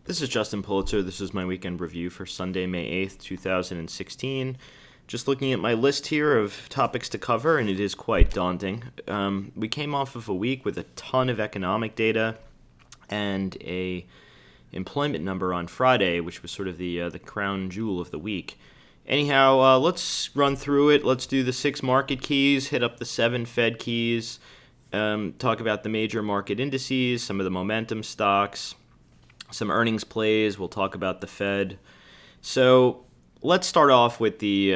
This is Justin Pulitzer. This is my weekend review for Sunday, May 8th, 2016. Just looking at my list here of topics to cover, and it is quite daunting. We came off of a week with a ton of economic data and a employment number on Friday, which was sort of the crown jewel of the week. Anyhow, let's run through it. Let's do the 6 market keys, hit up the 7 Fed keys, talk about the major market indices, some of the momentum stocks, some earnings plays. We'll talk about the Fed. So let's start off with the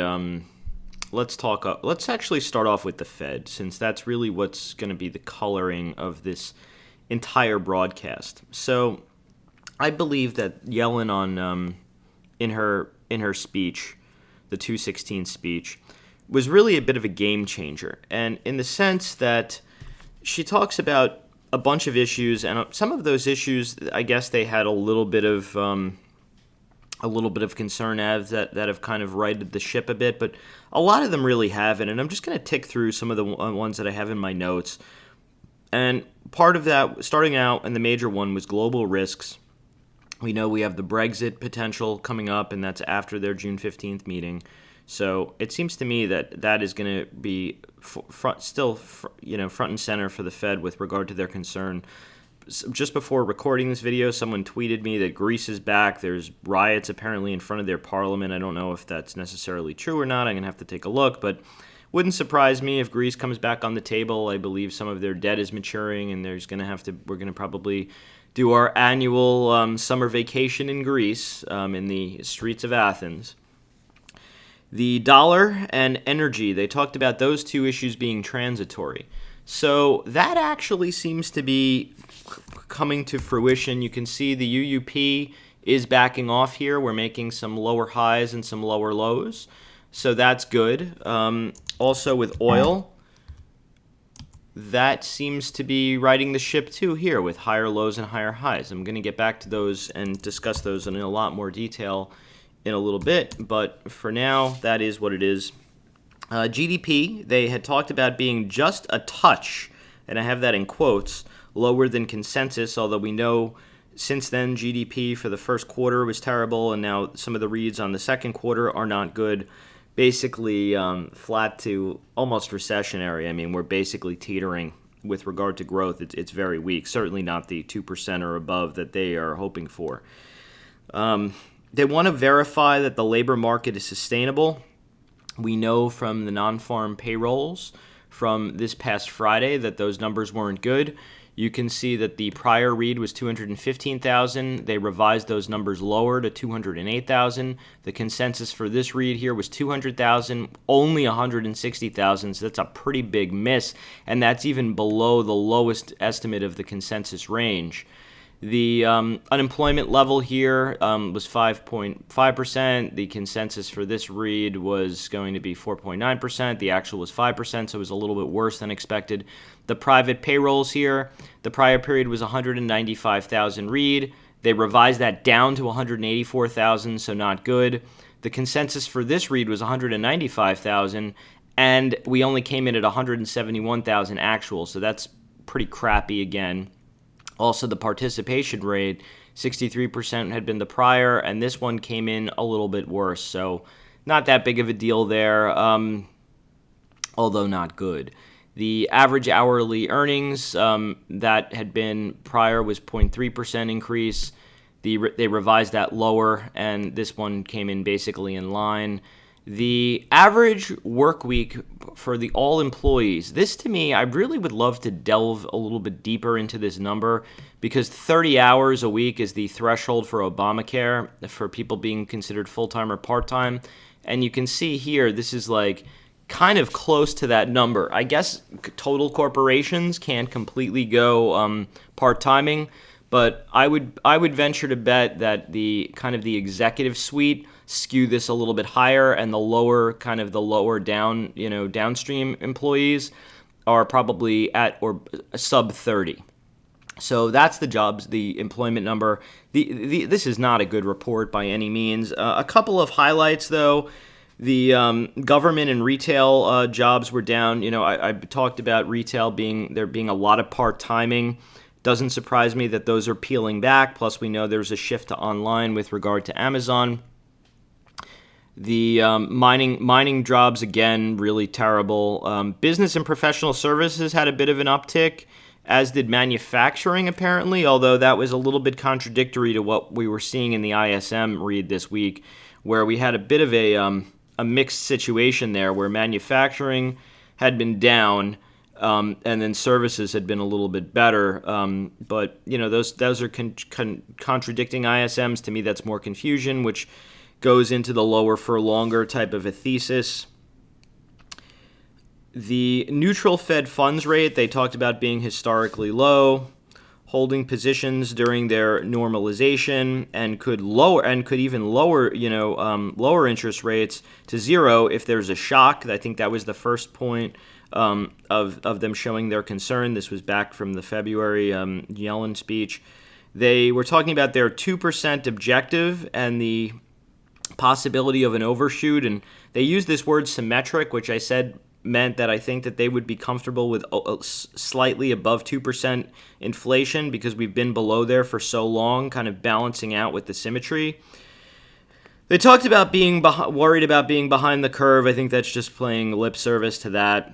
let's actually start off with the Fed, since that's really what's going to be the coloring of this entire broadcast. So I believe that Yellen on in her speech, the 216 speech, was really a bit of a game changer, and in the sense that she talks about a bunch of issues, and some of those issues, I guess they had a little bit of concern as that have kind of righted the ship a bit, but a lot of them really haven't. And I'm just going to tick through some of the ones that I have in my notes. And part of that, starting out, and the major one was global risks. We know we have the Brexit potential coming up, and that's after their June 15th meeting. So it seems to me that is going to be front and center for the Fed with regard to their concern. Just before recording this video, someone tweeted me that Greece is back. There's riots apparently in front of their parliament. I don't know if that's necessarily true or not. I'm going to have to take a look, but wouldn't surprise me if Greece comes back on the table. I believe some of their debt is maturing, and we're going to probably do our annual summer vacation in Greece, in the streets of Athens. The dollar and energy, they talked about those two issues being transitory. So that actually seems to be coming to fruition. You can see the UUP is backing off here. We're making some lower highs and some lower lows. So that's good. Also with oil, that seems to be riding the ship too here with higher lows and higher highs. I'm going to get back to those and discuss those in a lot more detail in a little bit, but for now, that is what it is. GDP, they had talked about being just a touch, and I have that in quotes, lower than consensus, although we know since then GDP for the first quarter was terrible, and now some of the reads on the second quarter are not good. Basically flat to almost recessionary. I mean, we're basically teetering with regard to growth. It's very weak, certainly not the 2% or above that they are hoping for. They want to verify that the labor market is sustainable. We know from the non-farm payrolls from this past Friday that those numbers weren't good. You can see that the prior read was 215,000. They revised those numbers lower to 208,000. The consensus for this read here was 200,000, only 160,000. So that's a pretty big miss, and that's even below the lowest estimate of the consensus range. The unemployment level here was 5.5%. The consensus for this read was going to be 4.9%. The actual was 5%, so it was a little bit worse than expected. The private payrolls here, the prior period was 195,000 read. They revised that down to 184,000, so not good. The consensus for this read was 195,000, and we only came in at 171,000 actual, so that's pretty crappy again. Also, the participation rate, 63% had been the prior, and this one came in a little bit worse. So not that big of a deal there, although not good. The average hourly earnings that had been prior was 0.3% increase. They revised that lower, and this one came in basically in line. The average work week for the all employees, this to me, I really would love to delve a little bit deeper into this number, because 30 hours a week is the threshold for Obamacare for people being considered full-time or part-time. And you can see here, this is like kind of close to that number. I guess total corporations can't completely go part-timing, but I would venture to bet that the kind of the executive suite skew this a little bit higher, and the lower down, downstream employees are probably at or sub 30. So that's the employment number. This is not a good report by any means. A couple of highlights though. The government and retail jobs were down. I talked about retail being a lot of part-timing. Doesn't surprise me that those are peeling back. Plus, we know there's a shift to online with regard to Amazon. The mining jobs, again, really terrible. Business and professional services had a bit of an uptick, as did manufacturing, apparently, although that was a little bit contradictory to what we were seeing in the ISM read this week, where we had a bit of a mixed situation there, where manufacturing had been down, and then services had been a little bit better. But, those are contradicting ISMs. To me, that's more confusion, which goes into the lower for longer type of a thesis. The neutral Fed funds rate, they talked about being historically low, holding positions during their normalization, and could even lower interest rates to zero if there's a shock. I think that was the first point of them showing their concern. This was back from the February Yellen speech. They were talking about their 2% objective and the possibility of an overshoot, and they used this word symmetric, which I said meant that I think that they would be comfortable with slightly above 2% inflation, because we've been below there for so long, kind of balancing out with the symmetry. They talked about being worried about being behind the curve. I think that's just playing lip service to that.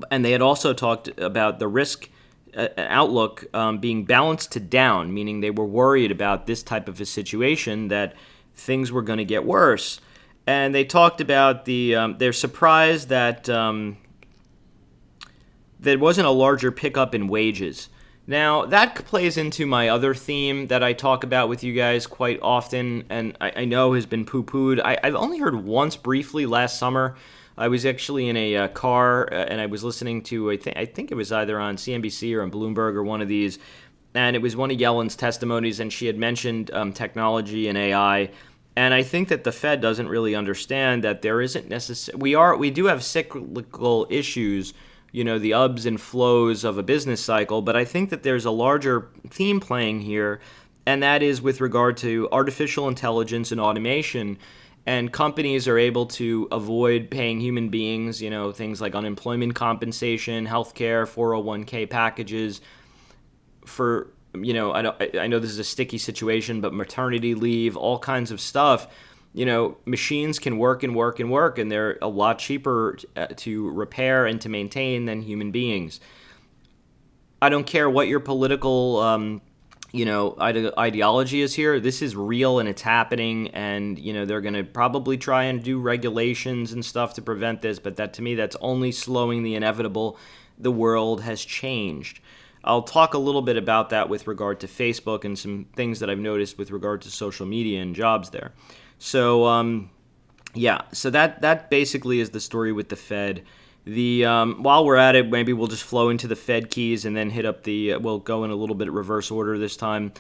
And they had also talked about the risk outlook being balanced to down, meaning they were worried about this type of a situation, that things were going to get worse. And they talked about they're surprised that there wasn't a larger pickup in wages. Now, that plays into my other theme that I talk about with you guys quite often, and I know has been poo-pooed. I've only heard once briefly last summer. I was actually in a car, and I was listening to, I think it was either on CNBC or on Bloomberg or one of these, and it was one of Yellen's testimonies, and she had mentioned technology and AI. And I think that the Fed doesn't really understand that there isn't necessarily, we do have cyclical issues, the ebbs and flows of a business cycle, but I think that there's a larger theme playing here, and that is with regard to artificial intelligence and automation. And companies are able to avoid paying human beings, things like unemployment compensation, healthcare, 401k packages for, I know this is a sticky situation, but maternity leave, all kinds of stuff. Machines can work and work and work, and they're a lot cheaper to repair and to maintain than human beings. I don't care what your political, ideology is here. This is real, and it's happening, and, they're going to probably try and do regulations and stuff to prevent this, but that, to me, that's only slowing the inevitable. The world has changed. I'll talk a little bit about that with regard to Facebook and some things that I've noticed with regard to social media and jobs there. So, so that basically is the story with the Fed. While we're at it, maybe we'll just flow into the Fed keys and then hit up we'll go in a little bit of reverse order this time.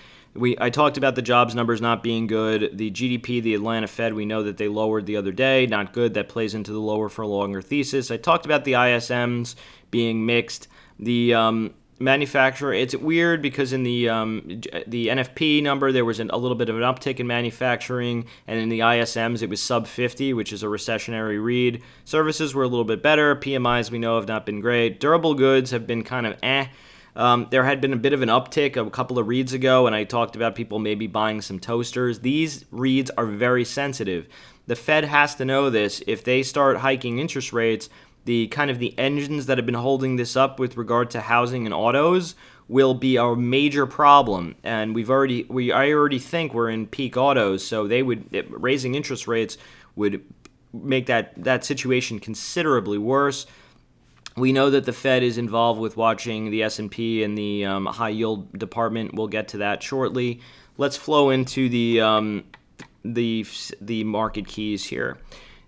I talked about the jobs numbers not being good. The GDP, the Atlanta Fed, we know that they lowered the other day. Not good. That plays into the lower for longer thesis. I talked about the ISMs being mixed. The manufacturer, it's weird because in the NFP number there was a little bit of an uptick in manufacturing, and in the ISMs it was sub 50, which is a recessionary read. Services were a little bit better. PMIs we know have not been great. Durable goods have been kind of there had been a bit of an uptick a couple of reads ago, and I talked about people maybe buying some toasters. These reads are very sensitive. The Fed has to know this. If they start hiking interest rates, the engines that have been holding this up with regard to housing and autos will be a major problem. And I already think we're in peak autos, so raising interest rates would make that situation considerably worse. We know that the Fed is involved with watching the S&P and the high yield department. We'll get to that shortly. Let's flow into the market keys here.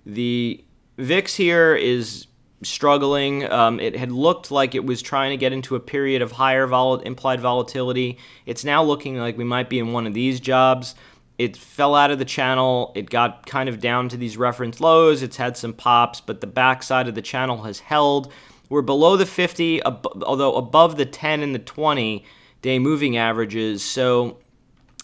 The VIX here is struggling. It had looked like it was trying to get into a period of higher implied volatility. It's now looking like we might be in one of these jobs. It fell out of the channel. It got kind of down to these reference lows. It's had some pops, but the backside of the channel has held. We're below the 50, although above the 10 and the 20-day moving averages. So,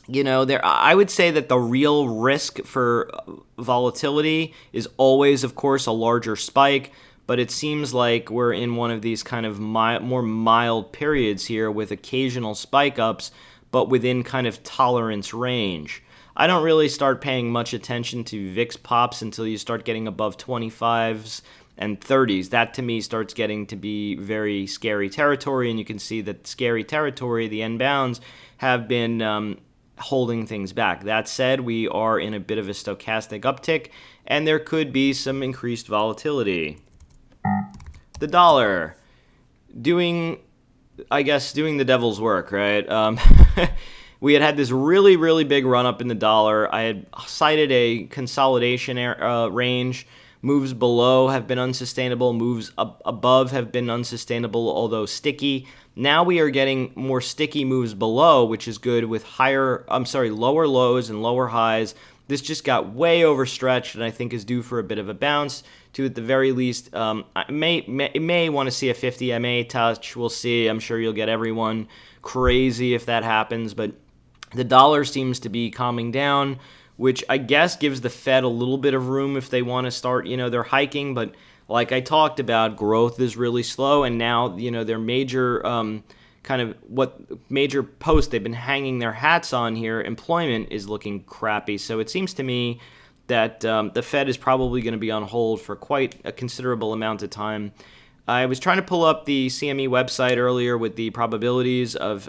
I would say that the real risk for volatility is always, of course, a larger spike. but it seems like we're in one of these kind of more mild periods here with occasional spike ups, but within kind of tolerance range. I don't really start paying much attention to VIX pops until you start getting above 25s and 30s. That to me starts getting to be very scary territory, and you can see that scary territory, the end bounds, have been holding things back. That said, we are in a bit of a stochastic uptick, and there could be some increased volatility. The dollar doing the devil's work, right? We had this really, really big run up in the dollar. I had cited a consolidation range. Moves below have been unsustainable. Moves above have been unsustainable, although sticky. Now we are getting more sticky moves below, which is good, with lower lows and lower highs. This just got way overstretched, and I think is due for a bit of a bounce. To at the very least, I may want to see a 50 MA touch. We'll see. I'm sure you'll get everyone crazy if that happens, but the dollar seems to be calming down, which I guess gives the Fed a little bit of room if they want to start, they're hiking. But like I talked about, growth is really slow, and now, their major major post they've been hanging their hats on here, employment, is looking crappy. So it seems to me that the Fed is probably going to be on hold for quite a considerable amount of time. I was trying to pull up the CME website earlier with the probabilities of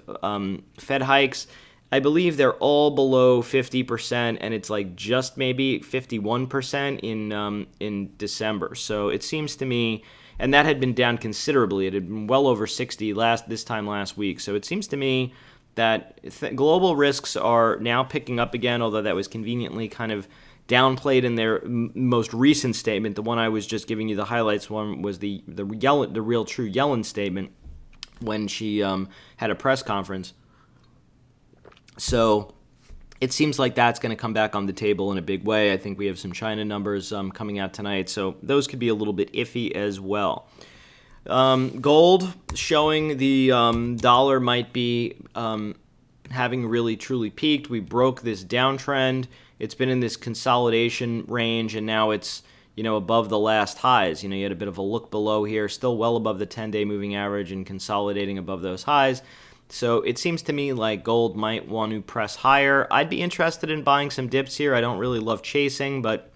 Fed hikes. I believe they're all below 50%, and it's like just maybe 51% in December. So it seems to me, and that had been down considerably. It had been well over 60 this time last week. So it seems to me that global risks are now picking up again, although that was conveniently kind of downplayed in their most recent statement. The one I was just giving you the highlights one was the real true Yellen statement when she had a press conference. So it seems like that's going to come back on the table in a big way. I think we have some China numbers coming out tonight, so those could be a little bit iffy as well. Gold showing the dollar might be having really truly peaked. We broke this downtrend. It's been in this consolidation range, and now it's above the last highs. You had a bit of a look below here, still well above the 10-day moving average and consolidating above those highs. So it seems to me like gold might want to press higher. I'd be interested in buying some dips here. I don't really love chasing, but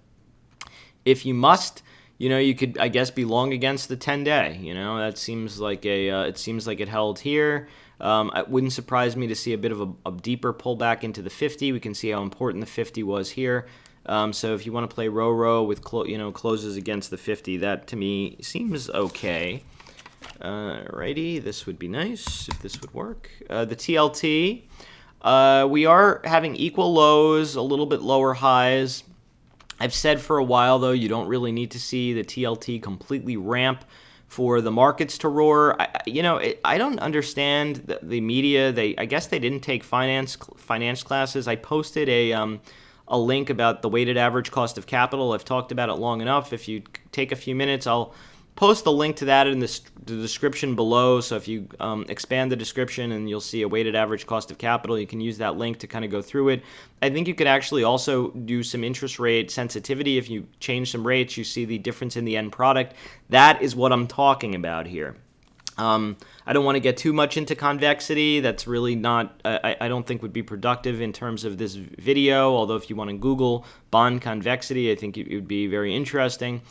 if you must, you could, I guess, be long against the 10-day. That seems like it seems like it held here. It wouldn't surprise me to see a bit of a deeper pullback into the 50. We can see how important the 50 was here. So if you want to play row with closes against the 50, that to me seems okay. Righty, this would be nice if this would work. The TLT, we are having equal lows, a little bit lower highs. I've said for a while, though, you don't really need to see the TLT completely ramp for the markets to roar. I don't understand the media. I guess they didn't take finance classes. I posted a link about the weighted average cost of capital. I've talked about it long enough. If you take a few minutes, I'll post the link to that in the description below. So if you expand the description, and you'll see a weighted average cost of capital, you can use that link to kind of go through it. I think you could actually also do some interest rate sensitivity. If you change some rates, you see the difference in the end product. That is what I'm talking about here. I don't want to get too much into convexity. That's really not, I don't think would be productive in terms of this video. Although if you want to Google bond convexity, I think it would be very interesting.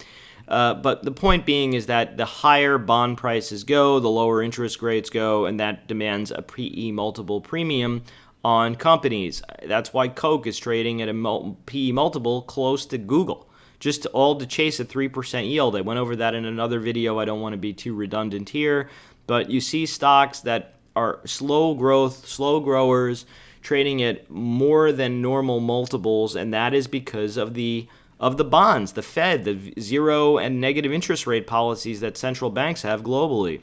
But the point being is that the higher bond prices go, the lower interest rates go, and that demands a PE multiple premium on companies. That's why Coke is trading at a PE multiple close to Google, just all to chase a 3% yield. I went over that in another video. I don't want to be too redundant here, but you see stocks that are slow growth, slow growers, trading at more than normal multiples, and that is because of the bonds, the Fed, the zero and negative interest rate policies that central banks have globally.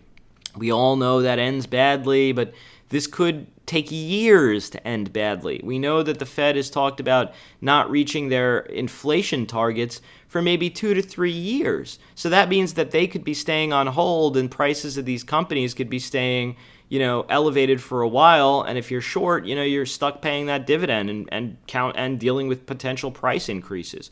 We all know that ends badly, but this could take years to end badly. We know that the Fed has talked about not reaching their inflation targets for maybe 2 to 3 years. So that means that they could be staying on hold, and prices of these companies could be staying, elevated for a while. And if you're short, you're stuck paying that dividend and dealing with potential price increases.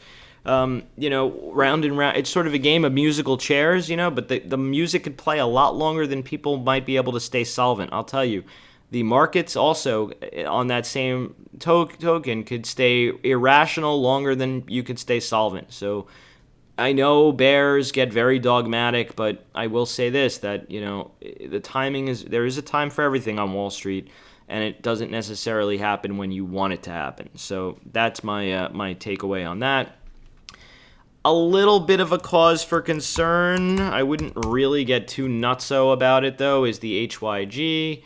round and round. It's sort of a game of musical chairs, but the music could play a lot longer than people might be able to stay solvent. I'll tell you. The markets also, on that same token, could stay irrational longer than you could stay solvent. So I know bears get very dogmatic, but I will say this, that, the timing there is a time for everything on Wall Street, and it doesn't necessarily happen when you want it to happen. So that's my takeaway on that. A little bit of a cause for concern, I wouldn't really get too nutso about it though, is the HYG.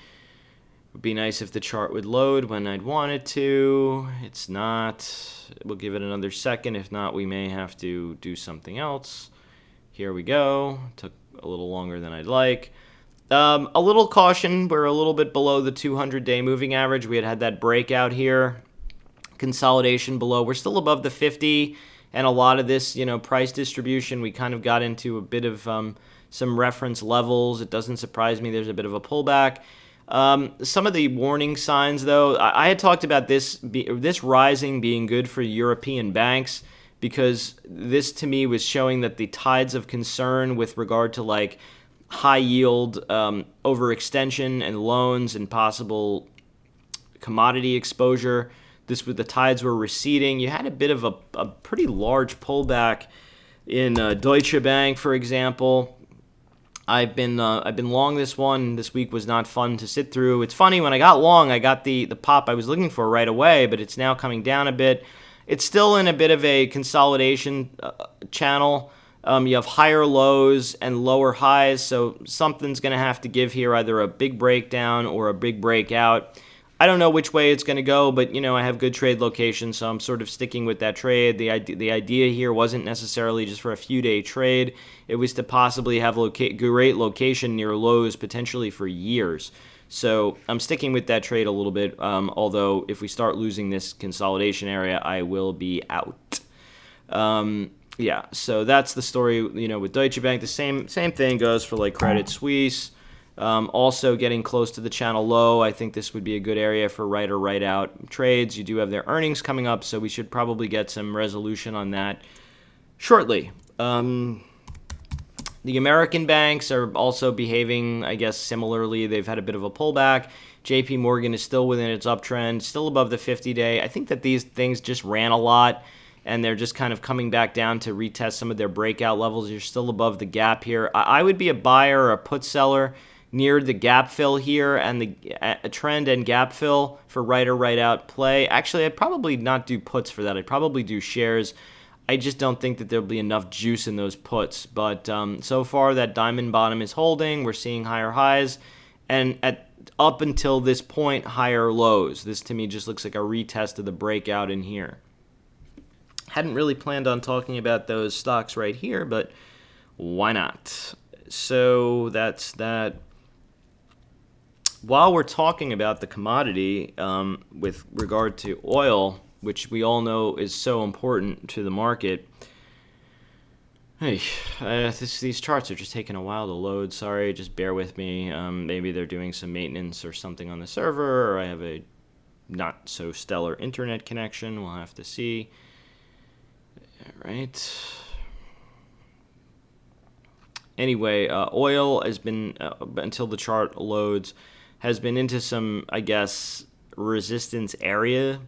Would be nice if the chart would load when I'd want it to. It's not. We'll give it another second. If not, we may have to do something else. Here we go. Took a little longer than I'd like. A little caution. We're a little bit below the 200-day moving average. We had that breakout here. Consolidation below. We're still above the 50. And a lot of this, price distribution, we kind of got into a bit of some reference levels. It doesn't surprise me there's a bit of a pullback. Some of the warning signs, though, I had talked about this rising being good for European banks, because this to me was showing that the tides of concern with regard to like high yield overextension and loans and possible commodity exposure, the tides were receding. You had a bit of a pretty large pullback in Deutsche Bank, for example. I've been long this one. This week was not fun to sit through. It's funny, when I got long, I got the pop I was looking for right away, but it's now coming down a bit. It's still in a bit of a consolidation channel. You have higher lows and lower highs, so something's going to have to give here, either a big breakdown or a big breakout. I don't know which way it's going to go, but I have good trade locations, so I'm sort of sticking with that trade. The idea here wasn't necessarily just for a few day trade. It was to possibly have great location near lows, potentially for years. So I'm sticking with that trade a little bit. Although if we start losing this consolidation area, I will be out. Yeah, so that's the story. With Deutsche Bank, the same thing goes for like Credit Suisse. Also getting close to the channel low. I think this would be a good area for right or right out trades. You do have their earnings coming up, so we should probably get some resolution on that shortly. The American banks are also behaving, I guess, similarly. They've had a bit of a pullback. JP Morgan is still within its uptrend, still above the 50-day. I think that these things just ran a lot, and they're just kind of coming back down to retest some of their breakout levels. You're still above the gap here. I would be a buyer or a put seller near the gap fill here, and the trend and gap fill for right or right out play. Actually, I'd probably not do puts for that. I'd probably do shares. I just don't think that there'll be enough juice in those puts. But so far, that diamond bottom is holding. We're seeing higher highs, and up until this point, higher lows. This to me just looks like a retest of the breakout in here. Hadn't really planned on talking about those stocks right here, but why not? So that's that. While we're talking about the commodity, with regard to oil, which we all know is so important to the market, these charts are just taking a while to load. Sorry, just bear with me. Maybe they're doing some maintenance or something on the server, or I have a not so stellar internet connection. We'll have to see. All right. Anyway, oil has been, until the chart loads, has been into some, I guess, resistance area,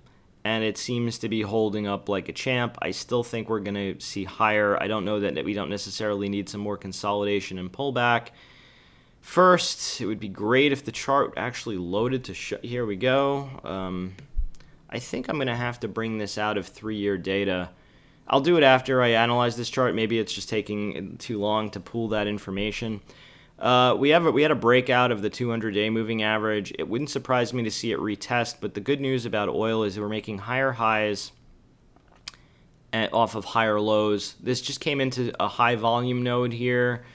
and it seems to be holding up like a champ. I still think we're going to see higher. I don't know that we don't necessarily need some more consolidation and pullback. First, it would be great if the chart actually loaded to here we go. I think I'm going to have to bring this out of 3-year data. I'll do it after I analyze this chart. Maybe it's just taking too long to pull that information. We had a breakout of the 200-day moving average. It wouldn't surprise me to see it retest, but the good news about oil is we're making higher highs off of higher lows. This just came into a high volume node here.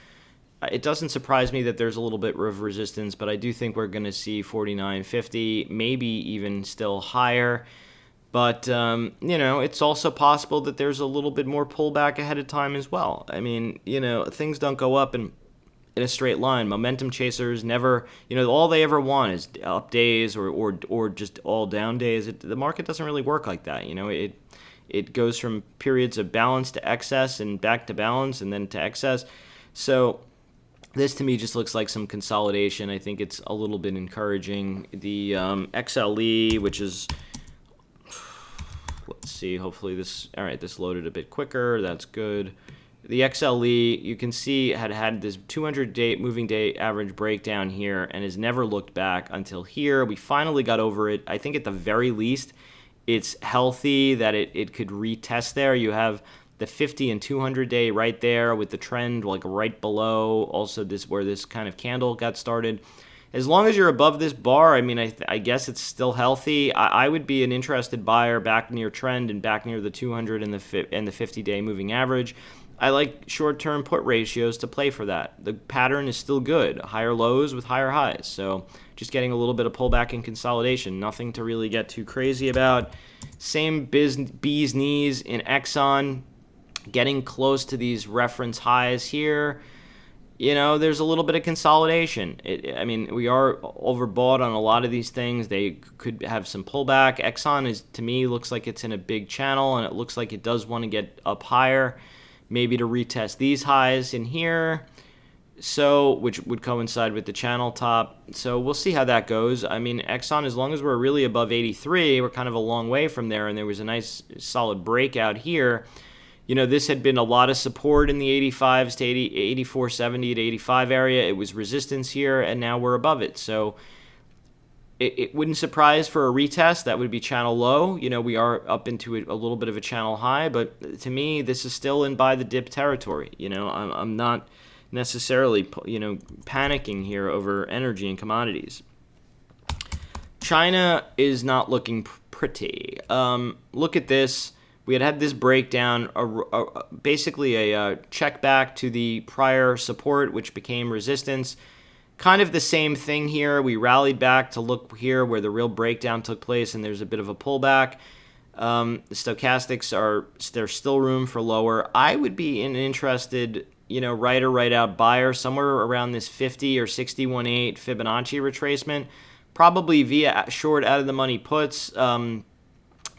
It doesn't surprise me that there's a little bit of resistance, but I do think we're going to see 49.50, maybe even still higher. But, it's also possible that there's a little bit more pullback ahead of time as well. I mean, things don't go up in a straight line. Momentum chasers never, all they ever want is up days or just all down days. The market doesn't really work like that. It goes from periods of balance to excess and back to balance and then to excess. So this to me just looks like some consolidation. I think it's a little bit encouraging. The XLE, which is, let's see, hopefully this, all right, this loaded a bit quicker. That's good. The XLE, you can see, had this 200-day moving day average breakdown here and has never looked back until here. We finally got over it. I think at the very least, it's healthy that it could retest there. You have the 50 and 200-day right there with the trend like right below. Also, this where this kind of candle got started. As long as you're above this bar, I mean, I guess it's still healthy. I would be an interested buyer back near trend and back near the 200 and the 50-day moving average. I like short-term put ratios to play for that. The pattern is still good. Higher lows with higher highs. So just getting a little bit of pullback and consolidation. Nothing to really get too crazy about. Same bee's knees in Exxon. Getting close to these reference highs here. You know, there's a little bit of consolidation. I mean, we are overbought on a lot of these things. They could have some pullback. Exxon is, to me, looks like it's in a big channel, and it looks like it does want to get up higher, maybe to retest these highs in here, so which would coincide with the channel top. So we'll see how that goes. I mean, Exxon, as long as we're really above 83, we're kind of a long way from there, and there was a nice solid breakout here. You know, this had been a lot of support in the 85s to 84.70 to 85 area. It was resistance here, and now we're above it. So it wouldn't surprise for a retest. That would be channel low. You know, we are up into a little bit of a channel high, but to me, this is still in buy the dip territory. You know, I'm not necessarily, you know, panicking here over energy and commodities. China is not looking pretty. Look at this. We had this breakdown, basically a check back to the prior support, which became resistance. Kind of the same thing here. We rallied back to look here where the real breakdown took place, and there's a bit of a pullback. The stochastics there's still room for lower. I would be an interested, you know, right or right out buyer somewhere around this 50 or 61.8 Fibonacci retracement, probably via short out of the money puts.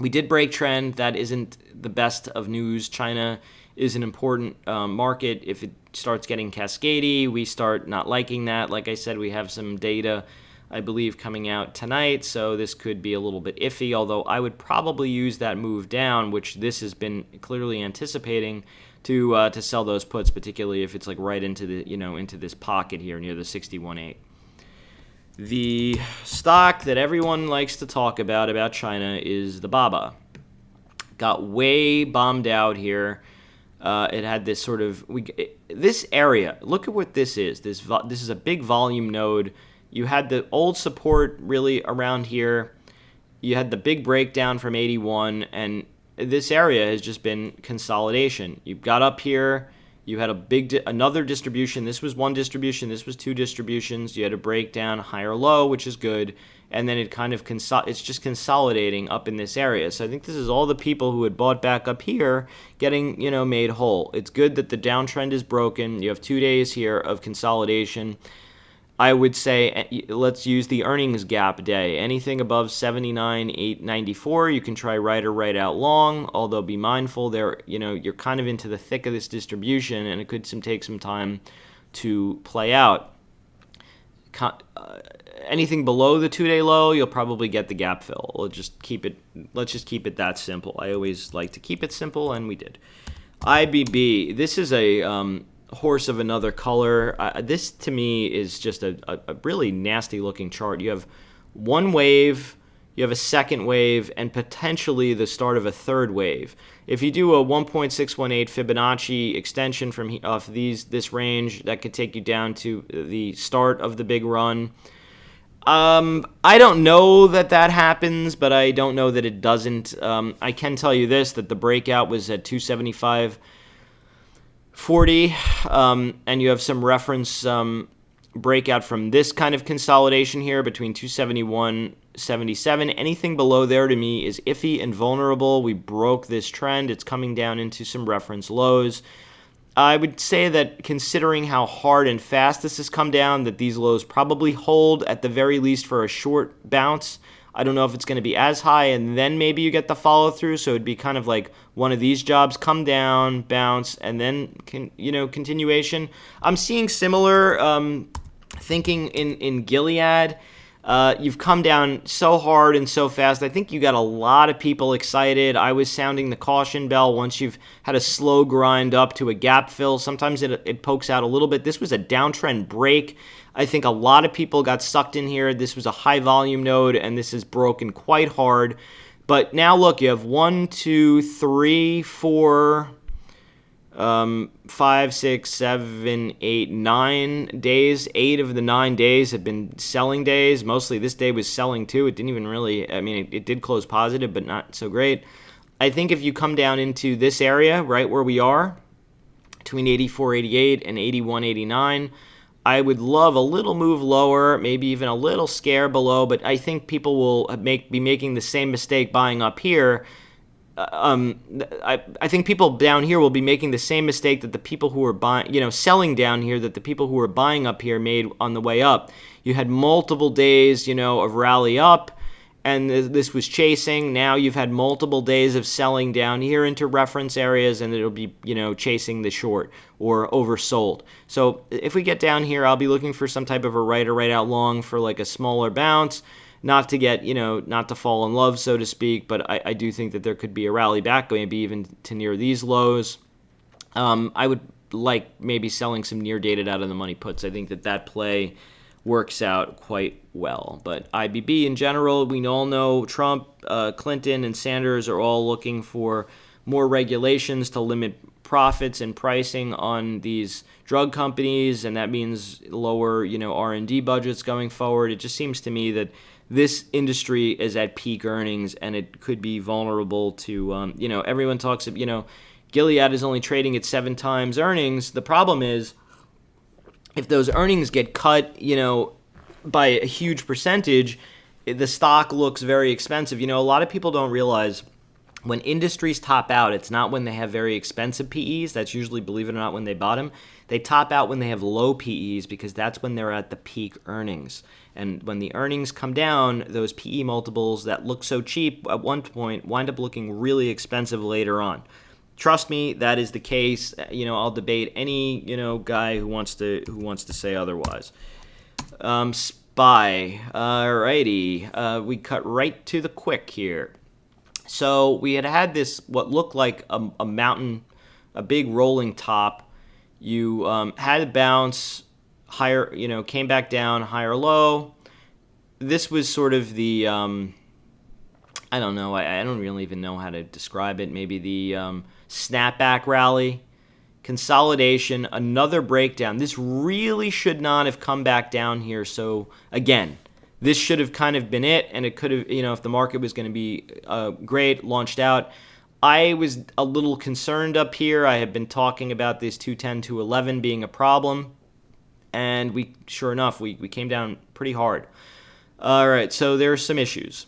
We did break trend. That isn't the best of news. China is an important market. If it starts getting cascadey, we start not liking that. Like I said, we have some data, I believe, coming out tonight, so this could be a little bit iffy, although I would probably use that move down, which this has been clearly anticipating, to sell those puts, particularly if it's like right into the, you know, into this pocket here near the 61.8. The stock that everyone likes to talk about China is the BABA. Got way bombed out here. It had this sort of this area. Look at what this is. This is a big volume node. You had the old support really around here. You had the big breakdown from 81, and this area has just been consolidation. You got up here. You had another distribution. This was one distribution. This was two distributions. You had a breakdown, higher low, which is good. And then it kind of it's just consolidating up in this area. So I think this is all the people who had bought back up here getting, you know, made whole. It's good that the downtrend is broken. You have 2 days here of consolidation. I would say let's use the earnings gap day. Anything above 79,894, you can try right or right out long, although be mindful there, you know, you're kind of into the thick of this distribution and it could take some time to play out. Anything below the 2-day low, you'll probably get the gap fill. Let's just keep it that simple. I always like to keep it simple, and we did. IBB, this is a horse of another color. This to me is just a really nasty looking chart. You have one wave, you have a second wave, and potentially the start of a third wave. If you do a 1.618 Fibonacci extension from this range, that could take you down to the start of the big run. I don't know that happens, but I don't know that it doesn't. I can tell you this, that the breakout was at 275.40, and you have some reference breakout from this kind of consolidation here between 271.77. Anything below there to me is iffy and vulnerable. We broke this trend. It's coming down into some reference lows. I would say that considering how hard and fast this has come down, that these lows probably hold at the very least for a short bounce. I don't know if it's going to be as high, and then maybe you get the follow through. So it'd be kind of like one of these jobs, come down, bounce, and then continuation. I'm seeing similar thinking in Gilead. You've come down so hard and so fast. I think you got a lot of people excited. I was sounding the caution bell once you've had a slow grind up to a gap fill. Sometimes it pokes out a little bit. This was a downtrend break. I think a lot of people got sucked in here. This was a high volume node, and this is broken quite hard. But now look, you have 1, 2, 3, 4, 5, 6, 7, 8, 9 days. 8 of the 9 days have been selling days. Mostly this day was selling too. It didn't even really, it did close positive, but not so great. I think if you come down into this area, right where we are, between 84.88 and 81.89, I would love a little move lower, maybe even a little scare below, but I think people will be making the same mistake buying up here. I think people down here will be making the same mistake that the people who were buying, selling down here, that the people who were buying up here made on the way up. You had multiple days, of rally up, and this was chasing. Now you've had multiple days of selling down here into reference areas, and it'll be, chasing the short or oversold. So if we get down here, I'll be looking for some type of a right or right out long for like a smaller bounce. Not to get, not to fall in love, so to speak, but I do think that there could be a rally back, maybe even to near these lows. I would like maybe selling some near dated out of the money puts. I think that play works out quite well. But IBB in general, we all know Trump, Clinton, and Sanders are all looking for more regulations to limit profits and pricing on these drug companies, and that means lower, R&D budgets going forward. It just seems to me that this industry is at peak earnings, and it could be vulnerable to, everyone talks of, Gilead is only trading at 7 times earnings. The problem is, if those earnings get cut, by a huge percentage, the stock looks very expensive. A lot of people don't realize when industries top out, it's not when they have very expensive PEs. That's usually, believe it or not, when they bottom. They top out when they have low PEs, because that's when they're at the peak earnings. And when the earnings come down, those PE multiples that look so cheap at one point wind up looking really expensive later on. Trust me, that is the case. I'll debate any guy who wants to say otherwise. SPY. Alrighty. We cut right to the quick here. So we had this what looked like a mountain, a big rolling top. You had a bounce higher, came back down, higher low. This was sort of the, I don't know, I don't really even know how to describe it. Maybe the snapback rally, consolidation, another breakdown. This really should not have come back down here. So again, this should have kind of been it, and it could have, if the market was going to be great, launched out. I was a little concerned up here. I have been talking about this 210, 211 being a problem. And sure enough, we came down pretty hard. All right, so there are some issues.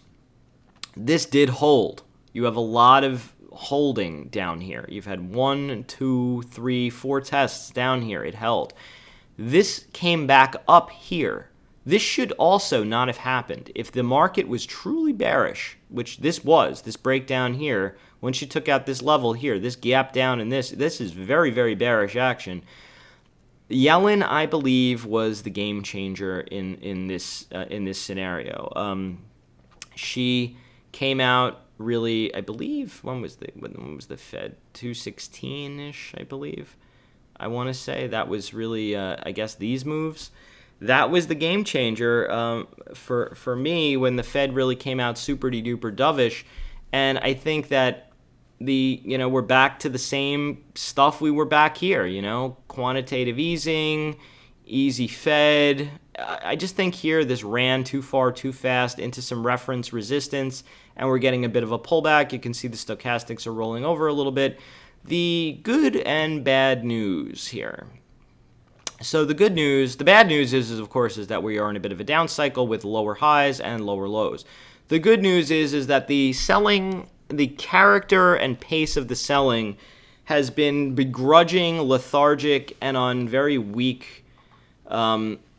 This did hold. You have a lot of holding down here. You've had 1, 2, 3, 4 tests down here. It held. This came back up here. This should also not have happened. If the market was truly bearish, which this breakdown here, once you took out this level here, this gap down and this is very, very bearish action. Yellen, I believe, was the game changer in this scenario. She came out really, I believe, when was the Fed? 216-ish, I believe. I want to say that was really, I guess, these moves. That was the game changer for me when the Fed really came out super duper dovish, and I think that we're back to the same stuff we were back here, quantitative easing, easy Fed. I just think here this ran too far, too fast into some reference resistance, and we're getting a bit of a pullback. You can see the stochastics are rolling over a little bit. The good and bad news here. So the bad news is of course, is that we are in a bit of a down cycle with lower highs and lower lows. The good news is that the character and pace of the selling has been begrudging, lethargic, and on very weak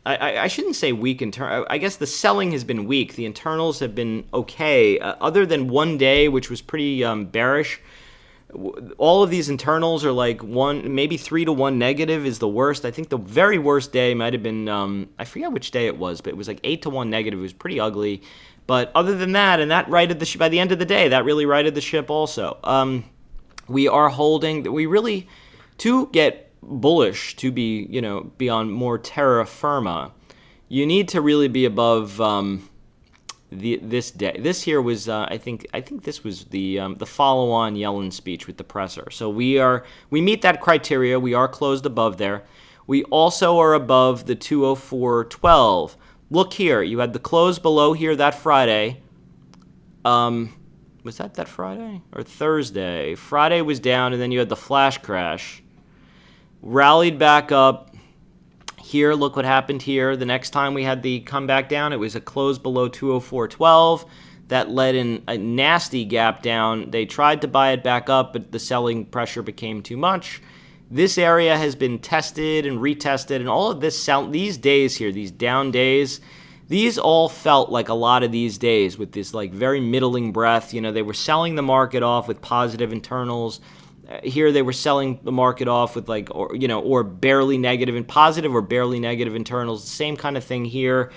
I shouldn't say weak I guess the selling has been weak. The internals have been okay, other than one day, which was pretty bearish. All of these internals are like maybe 3-to-1 negative is the worst. I think the very worst day might have been, I forget which day it was, but it was like 8-to-1 negative. It was pretty ugly. But other than that, and that righted the ship by the end of the day, that really righted the ship also. We are holding, we really, to get bullish, to be, be on more terra firma, you need to really be above this day. This here was, I think this was the follow-on Yellen speech with the presser. So we meet that criteria. We are closed above there. We also are above the 204.12. Look here. You had the close below here that Friday. Was that Friday or Thursday? Friday was down, and then you had the flash crash. Rallied back up. Here, look what happened here. The next time we had the comeback down, it was a close below 204.12. That led in a nasty gap down. They tried to buy it back up, but the selling pressure became too much. This area has been tested and retested, and all of these days here, these down days, these all felt like a lot of these days with this like very middling breath. They were selling the market off with positive internals. Here they were selling the market off with like, or barely negative and positive or barely negative internals. Same kind of thing here.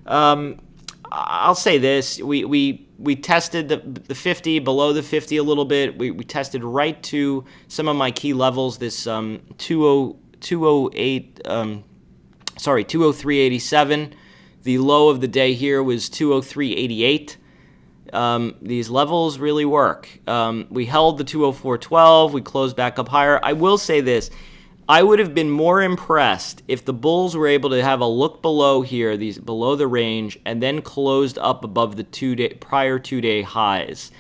I'll say this: we tested the 50 below the 50 a little bit. We tested right to some of my key levels. This 203.87. The low of the day here was 203.88. These levels really work. We held the 204.12. We closed back up higher. I will say this. I would have been more impressed if the bulls were able to have a look below here, these below the range, and then closed up above the prior 2-day highs,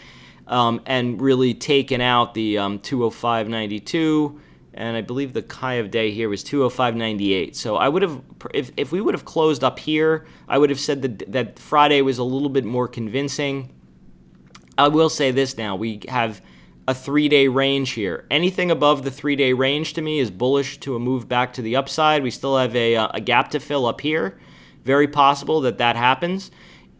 and really taken out the 205.92. And I believe the high of day here was 205.98. So I would have, if we would have closed up here, I would have said that Friday was a little bit more convincing. I will say this now. We have a 3-day range here. Anything above the 3-day range to me is bullish to a move back to the upside. We still have a gap to fill up here. Very possible that happens.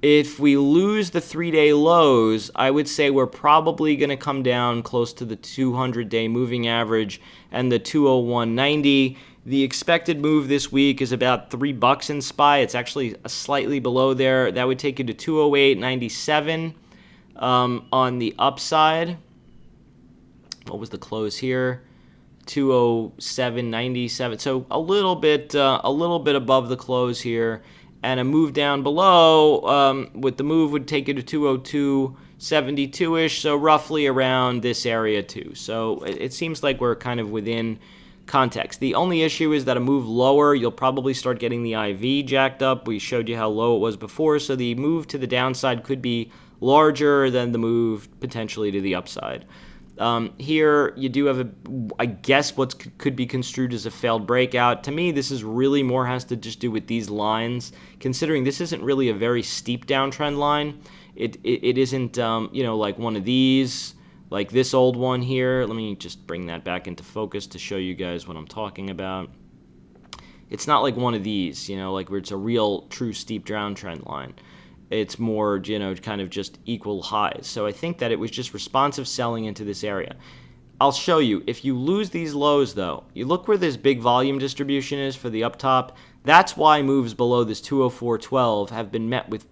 If we lose the 3-day lows, I would say we're probably going to come down close to the 200-day moving average and the 201.90. The expected move this week is about $3 in SPY. It's actually slightly below there. That would take you to 208.97 on the upside. What was the close here? 207.97. So a little bit above the close here. And a move down below with the move would take you to 202.72-ish, so roughly around this area too. So it seems like we're kind of within context. The only issue is that a move lower, you'll probably start getting the IV jacked up. We showed you how low it was before, so the move to the downside could be larger than the move potentially to the upside. Here, you do have, I guess, what could be construed as a failed breakout. To me, this is really more has to just do with these lines, considering this isn't really a very steep downtrend line. It isn't, like one of these, like this old one here. Let me just bring that back into focus to show you guys what I'm talking about. It's not like one of these, like where it's a real, true steep downtrend line. It's more, kind of just equal highs. So I think that it was just responsive selling into this area. I'll show you. If you lose these lows, though, you look where this big volume distribution is for the up top. That's why moves below this 204.12 have been met with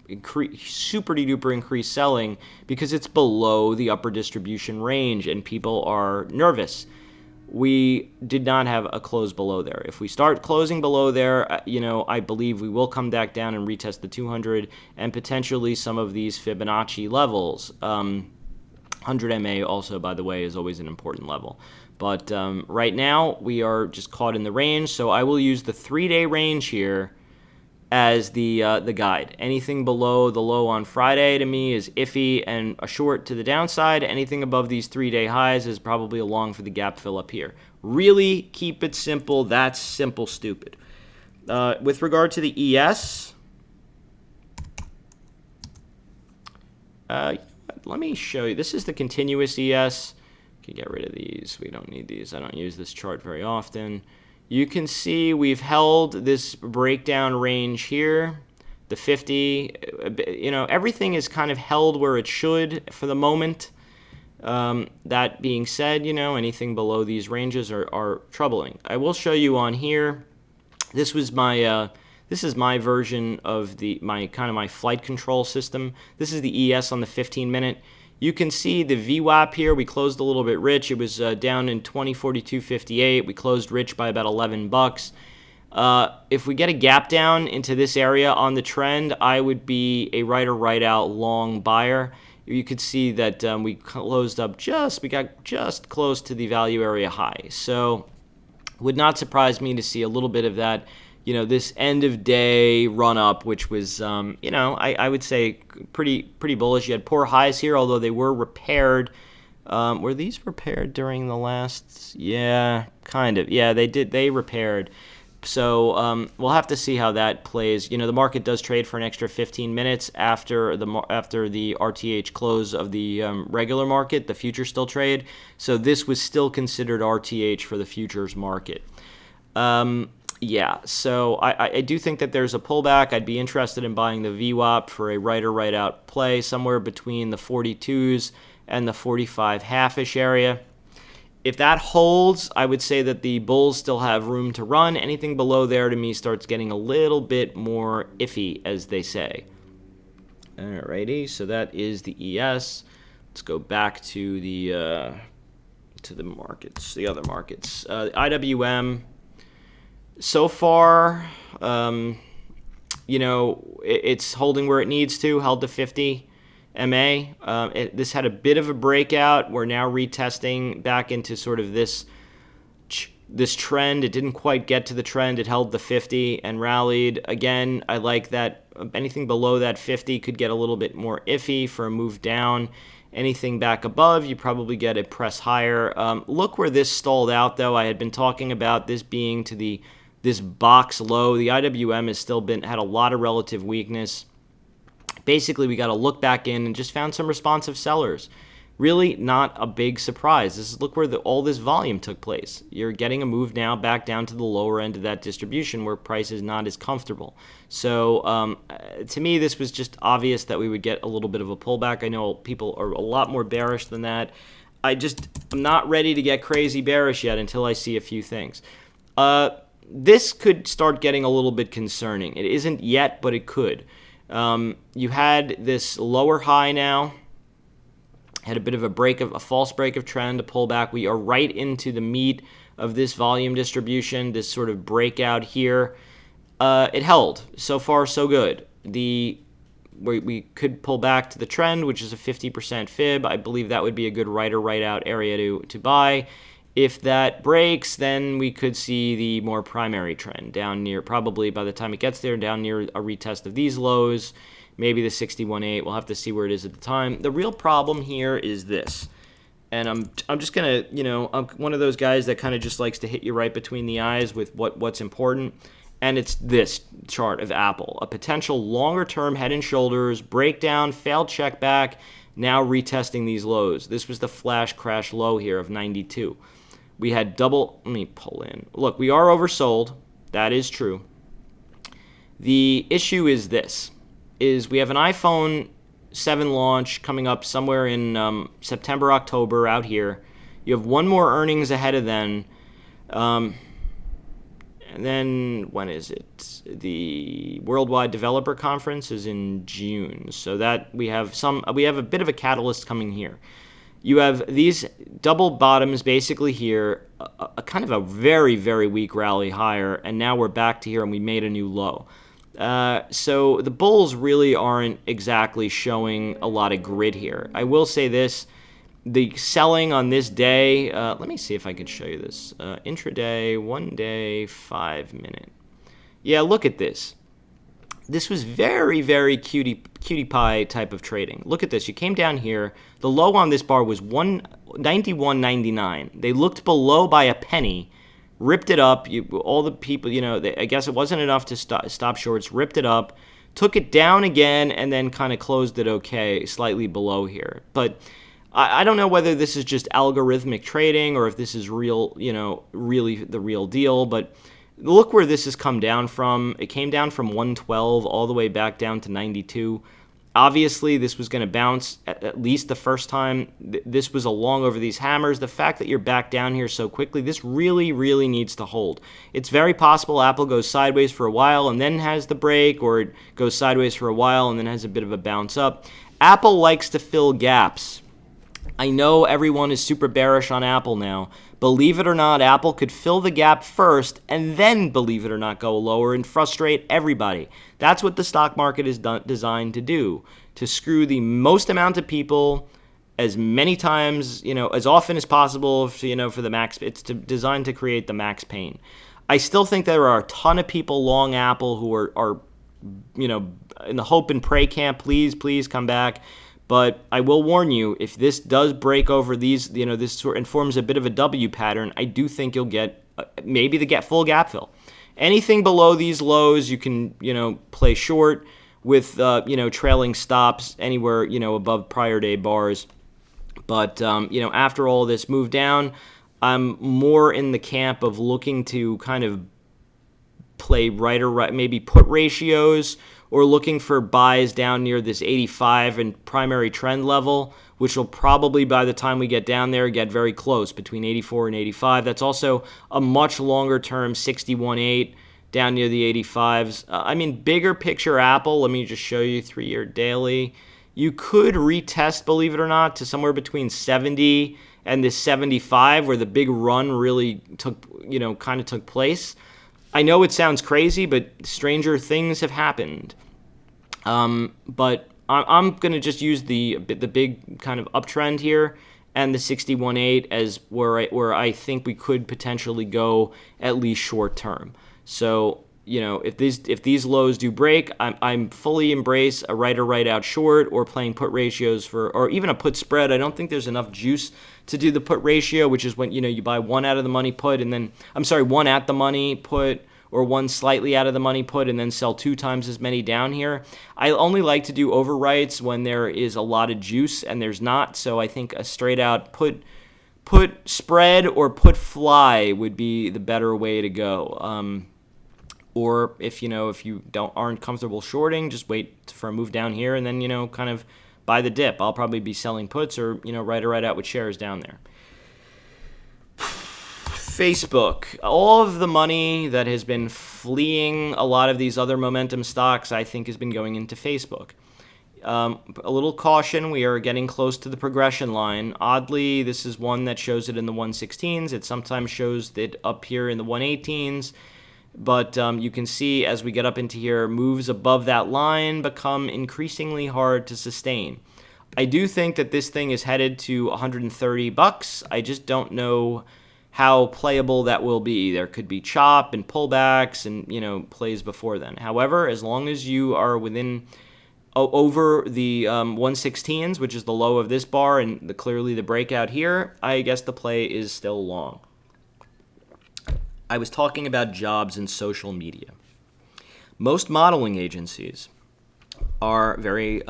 super-duper increased selling, because it's below the upper distribution range and people are nervous. We did not have a close below there. If we start closing below there, I believe we will come back down and retest the 200 and potentially some of these Fibonacci levels. 100 MA also, by the way, is always an important level. But right now, we are just caught in the range, so I will use the 3-day range here as the guide. Anything below the low on Friday to me is iffy and a short to the downside. Anything above these 3-day highs is probably a long for the gap fill up here. Really keep it simple. That's simple stupid. With regard to the ES, let me show you. This is the continuous ES. Can get rid of these. We don't need these. I don't use this chart very often. You can see we've held this breakdown range here, the 50. Everything is kind of held where it should for the moment. That being said, anything below these ranges are troubling. I will show you on here. This is my version of my flight control system. This is the ES on the 15-minute. You can see the VWAP here. We closed a little bit rich. It was down in 2042.58. We closed rich by about $11. If we get a gap down into this area on the trend, I would be a right or right out long buyer. You could see that we closed up we got just close to the value area high. So would not surprise me to see a little bit of that, this end of day run up, which was, I would say pretty bullish. You had poor highs here, although they were repaired. Were these repaired during the last? Yeah, kind of. Yeah, they did. They repaired. So we'll have to see how that plays. The market does trade for an extra 15 minutes after the RTH close of the regular market. The futures still trade. So this was still considered RTH for the futures market. Yeah, so I do think that there's a pullback. I'd be interested in buying the VWAP for a right or right out play somewhere between the 42s and the 45 half-ish area. If that holds, I would say that the bulls still have room to run. Anything below there to me starts getting a little bit more iffy, as they say. Alrighty, so that is the ES. Let's go back to the markets, the other markets. IWM. So far, it's holding where it needs to, held to 50 MA. This had a bit of a breakout. We're now retesting back into sort of this trend. It didn't quite get to the trend. It held the 50 and rallied. Again, I like that anything below that 50 could get a little bit more iffy for a move down. Anything back above, you probably get a press higher. Look where this stalled out, though. I had been talking about this being to this box low. The IWM has still had a lot of relative weakness. Basically, we got to look back in and just found some responsive sellers. Really not a big surprise. Look where all this volume took place. You're getting a move now back down to the lower end of that distribution where price is not as comfortable. So to me, this was just obvious that we would get a little bit of a pullback. I know people are a lot more bearish than that. I'm not ready to get crazy bearish yet until I see a few things. This could start getting a little bit concerning. It isn't yet, but it could. You had this lower high now, had a bit of a false break of trend, a pullback. We are right into the meat of this volume distribution, this sort of breakout here. It held. So far, so good. We could pull back to the trend, which is a 50% fib. I believe that would be a good right or right out area to buy. If that breaks, then we could see the more primary trend down near, probably by the time it gets there, down near a retest of these lows, maybe the 61.8. We'll have to see where it is at the time. The real problem here is this, and I'm just gonna, I'm one of those guys that kind of just likes to hit you right between the eyes with what's important, and it's this chart of Apple, a potential longer-term head and shoulders breakdown, failed check back, now retesting these lows. This was the flash crash low here of 92. We had let me pull in. Look, we are oversold. That is true. The issue is we have an iPhone 7 launch coming up somewhere in September, October out here. You have one more earnings ahead of them. And then when is it? The Worldwide Developer Conference is in June. So that we have a bit of a catalyst coming here. You have these double bottoms basically here, a kind of a very, very weak rally higher, and now we're back to here and we made a new low. So the bulls really aren't exactly showing a lot of grit here. I will say this, the selling on this day, let me see if I can show you this. Intraday, 1 day, 5 minute. Yeah, look at this. This was very, very cutie pie type of trading. Look at this. You came down here. The low on this bar was 191.99. They looked below by a penny, ripped it up. All the people, I guess it wasn't enough to stop shorts, ripped it up, took it down again, and then kind of closed it okay, slightly below here. But I don't know whether this is just algorithmic trading or if this is real, really the real deal, but look where this has come down from. It came down from 112 all the way back down to 92. Obviously, this was going to bounce at least the first time. This was along over these hammers. The fact that you're back down here so quickly, this really, really needs to hold. It's very possible Apple goes sideways for a while and then has the break, or it goes sideways for a while and then has a bit of a bounce up. Apple likes to fill gaps. I know everyone is super bearish on Apple now. Believe it or not, Apple could fill the gap first and then, believe it or not, go lower and frustrate everybody. That's what the stock market is designed to do, to screw the most amount of people as many times, as often as possible, for the max. It's designed to create the max pain. I still think there are a ton of people long Apple who are in the hope and pray camp, please come back. But I will warn you, if this does break over these, this sort and forms a bit of a W pattern, I do think you'll get maybe the full gap fill. Anything below these lows, you can, play short with, trailing stops anywhere, above prior day bars. But, after all this move down, I'm more in the camp of looking to kind of play right, maybe put ratios, or looking for buys down near this 85 and primary trend level, which will probably, by the time we get down there, get very close, between 84 and 85. That's also a much longer term 61.8 down near the 85s. Bigger picture Apple, let me just show you 3-year daily. You could retest, believe it or not, to somewhere between 70 and this 75, where the big run really took place. I know it sounds crazy, but stranger things have happened. But I'm going to just use the big kind of uptrend here and the 61.8 as where I think we could potentially go at least short term. So, if these lows do break, I'm fully embrace a right or right out short, or playing put ratios or even a put spread. I don't think there's enough juice to do the put ratio, which is when you buy one out of the money put and then one at the money put, or one slightly out of the money put and then sell 2 times as many down here. I only like to do overwrites when there is a lot of juice, and there's not. So I think a straight out put spread or put fly would be the better way to go. Or if you aren't comfortable shorting, just wait for a move down here and then kind of buy the dip. I'll probably be selling puts or right or right out with shares down there. Facebook, all of the money that has been fleeing a lot of these other momentum stocks, I think, has been going into Facebook. A little caution, we are getting close to the progression line. Oddly, this is one that shows it in the 116s. It sometimes shows it up here in the 118s. But you can see as we get up into here, moves above that line become increasingly hard to sustain. I do think that this thing is headed to $130. I just don't know how playable that will be. There could be chop and pullbacks and plays before then. However, as long as you are within over the 116s, which is the low of this bar and clearly the breakout here, I guess the play is still long. I was talking about jobs in social media. Most modeling agencies are very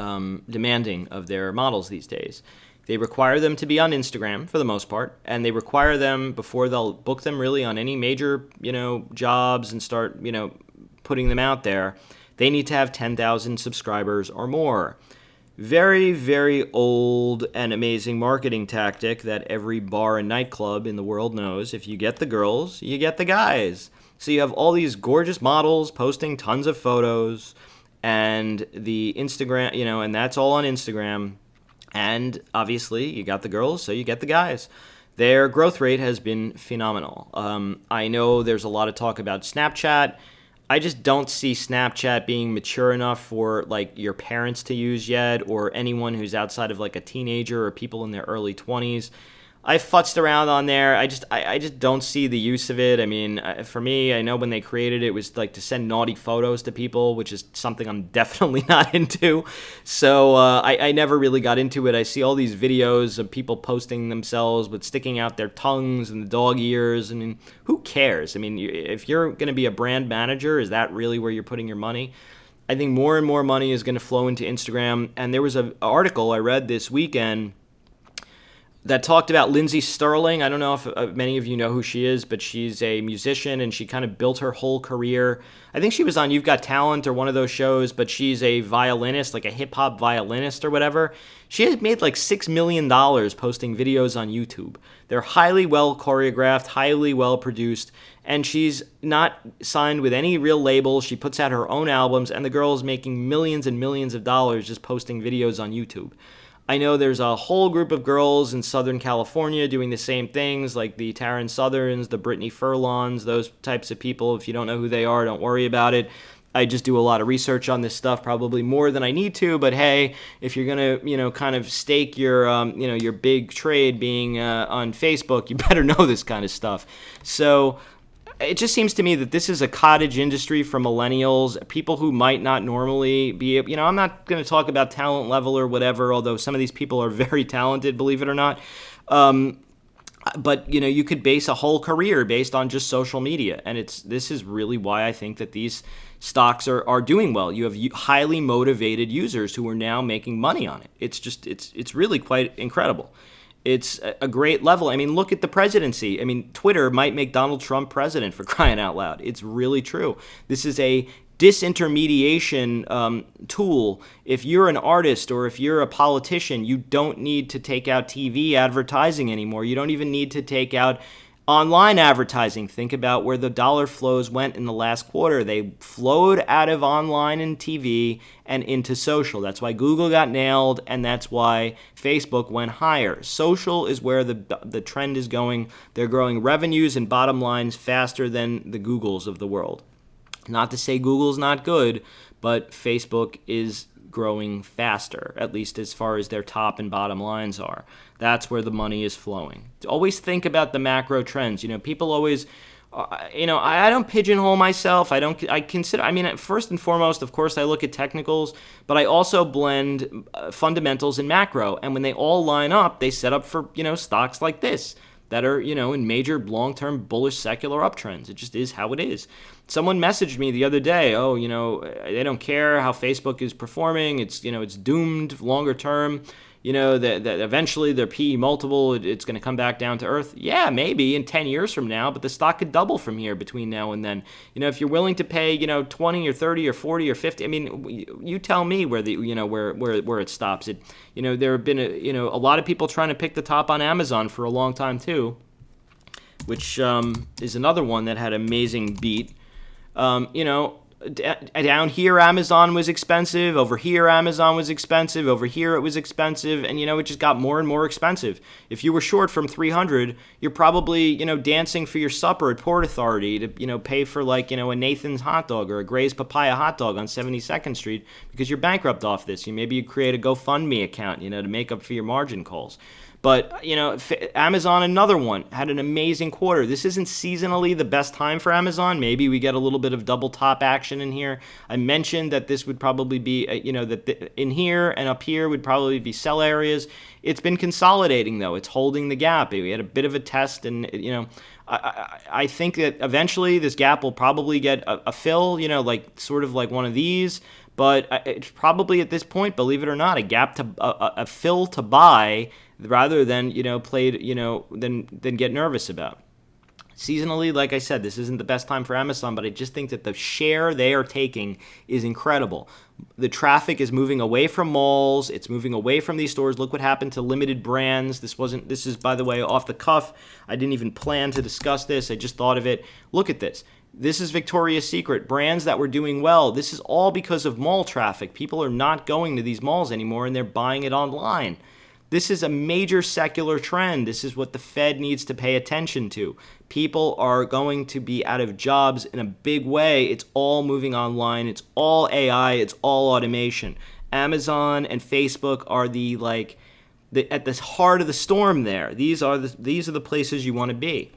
demanding of their models these days. They require them to be on Instagram for the most part, and they require them before they'll book them really on any major, jobs and start, putting them out there. They need to have 10,000 subscribers or more. Very, very old and amazing marketing tactic that every bar and nightclub in the world knows. If you get the girls, you get the guys. So you have all these gorgeous models posting tons of photos, and the Instagram, and that's all on Instagram. And obviously, you got the girls, so you get the guys. Their growth rate has been phenomenal. I know there's a lot of talk about Snapchat. I just don't see Snapchat being mature enough for your parents to use yet, or anyone who's outside of a teenager or people in their early 20s. I futzed around on there. I just don't see the use of it. I mean, for me, I know when they created it, it was to send naughty photos to people, which is something I'm definitely not into. So I never really got into it. I see all these videos of people posting themselves with sticking out their tongues and the dog ears. I mean, who cares? I mean, if you're going to be a brand manager, is that really where you're putting your money? I think more and more money is going to flow into Instagram. And there was an article I read this weekend that talked about Lindsey Sterling. I don't know if many of you know who she is, but she's a musician and she kind of built her whole career. I think she was on You've Got Talent or one of those shows, but she's a violinist, like a hip hop violinist or whatever. She had made like $6 million posting videos on YouTube. They're highly well choreographed, highly well produced, and she's not signed with any real label. She puts out her own albums, and the girl is making millions and millions of dollars just posting videos on YouTube. I know there's a whole group of girls in Southern California doing the same things, like the Taryn Southerns, the Brittany Furlons, those types of people. If you don't know who they are, don't worry about it. I just do a lot of research on this stuff, probably more than I need to. But hey, if you're gonna, kind of stake your, your big trade being on Facebook, you better know this kind of stuff. So it just seems to me that this is a cottage industry for millennials, people who might not normally be, I'm not going to talk about talent level or whatever, although some of these people are very talented, believe it or not. But, you could base a whole career based on just social media. And this is really why I think that these stocks are doing well. You have highly motivated users who are now making money on it. It's really quite incredible. It's a great level. I mean, look at the presidency. I mean, Twitter might make Donald Trump president, for crying out loud. It's really true. This is a disintermediation tool. If you're an artist or if you're a politician, you don't need to take out TV advertising anymore. You don't even need to take out online advertising. Think about where the dollar flows went in the last quarter. They flowed out of online and TV and into social. That's why Google got nailed, and that's why Facebook went higher. Social is where the trend is going. They're growing revenues and bottom lines faster than the Googles of the world. Not to say Google's not good, but Facebook is growing faster, at least as far as their top and bottom lines are. That's where the money is flowing. Always think about the macro trends. People always, I don't pigeonhole myself. First and foremost, of course, I look at technicals, but I also blend fundamentals and macro. And when they all line up, they set up for, stocks like this that are, in major long-term bullish secular uptrends. It just is how it is. Someone messaged me the other day, they don't care how Facebook is performing. It's, it's doomed longer term. That eventually their PE multiple, it's going to come back down to earth. Yeah, maybe in 10 years from now, but the stock could double from here between now and then. If you're willing to pay, 20 or 30 or 40 or 50, you tell me where where it stops. There have been a lot of people trying to pick the top on Amazon for a long time too, which is another one that had amazing beat. Down here Amazon was expensive, over here Amazon was expensive, over here it was expensive, and it just got more and more expensive. If you were short from 300, you're probably dancing for your supper at Port Authority to pay for a Nathan's hot dog or a Gray's Papaya hot dog on 72nd Street because you're bankrupt off this. Maybe you create a GoFundMe account to make up for your margin calls. But, Amazon, another one, had an amazing quarter. This isn't seasonally the best time for Amazon. Maybe we get a little bit of double top action in here. I mentioned that this would probably be, in here and up here would probably be sell areas. It's been consolidating, though. It's holding the gap. We had a bit of a test, and, I think that eventually this gap will probably get a fill, sort of like one of these. But it's probably at this point, believe it or not, a gap to a fill to buy rather than than get nervous about. Seasonally, like I said, this isn't the best time for Amazon, but I just think that the share they are taking is incredible. The traffic is moving away from malls. It's moving away from these stores. Look what happened to limited brands. This is, by the way, off the cuff. I didn't even plan to discuss this. I just thought of it. Look at this. This is Victoria's Secret, brands that were doing well. This is all because of mall traffic. People are not going to these malls anymore, and they're buying it online. This is a major secular trend. This is what the Fed needs to pay attention to. People are going to be out of jobs in a big way. It's all moving online. It's all AI. It's all automation. Amazon and Facebook are at the heart of the storm there. These are the places you want to be.